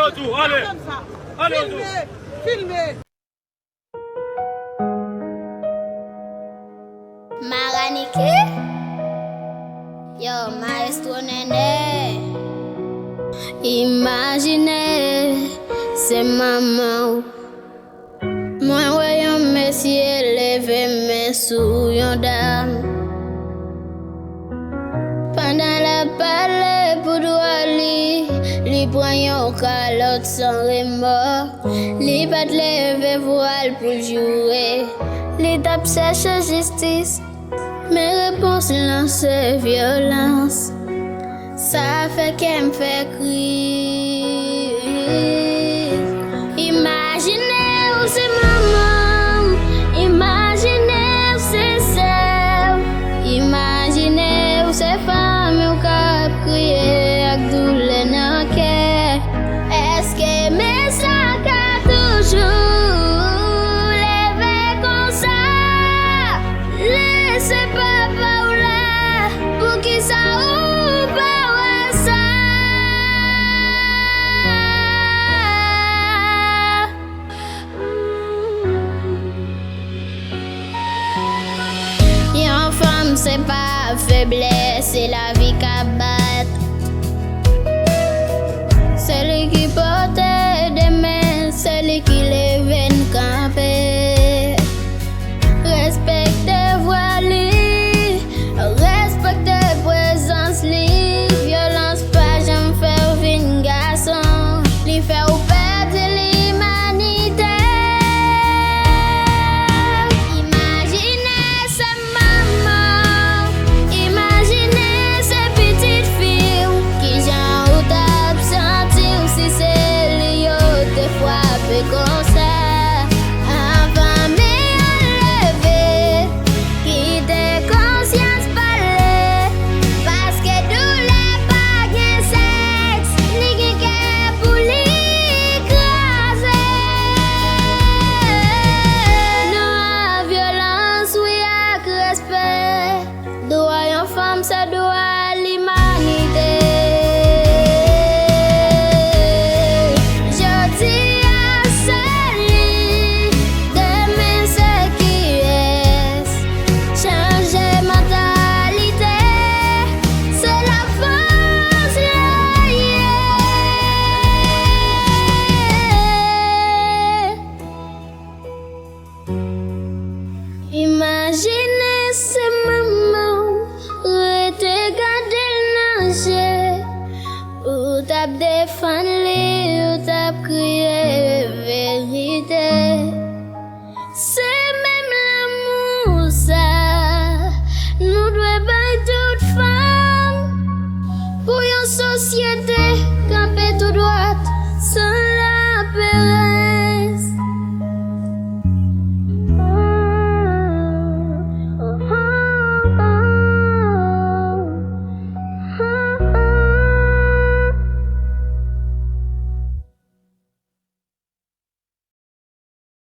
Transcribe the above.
autour, allez. Allez autour. Filmez. Maranike, yo maestro nene. Imaginez, c'est maman. Moi voyons monsieur lever mes sous yon dame. Pendant la parole pour douali, li prend yon calotte sans remords. Li pas lever voile pour jouer. Li tape cherche justice. Mes réponses lancent violence. Ça fait qu'elle me fait crier. Imaginez où c'est maman. Imaginez où c'est sœur. Imaginez où c'est femme qui a crié avec douleur dans le cœur. Est-ce que mes sacs a toujours levé comme ça? Laissez papa ou là pour qui ça ou pas ouais ça. Yon femme c'est pas faiblesse, c'est la vie qui bat. Celui qui porte des mains, celui qui lève une campée. Respectez voix li, respectez présence li. Violence pas j'aime faire vin garçon, li fait ou perdre l'humanité. Imaginez sa maman, imaginez ces petites filles qui j'en ou t'a sentir si c'est li yo te frappé comme ça. Avant me lever, quitter conscience parler, parce que douleur pas gain sexe, ni gain cœur pour l'écraser. Non à violence, oui à respect. Droit yon femme, ça doit à l'humanité. Je dis à celui, demain c'est qui est. Changer mentalité, c'est la force liée. Imaginez ces moments où t'es gardé le danger, où t'as défendu, où t'as crié.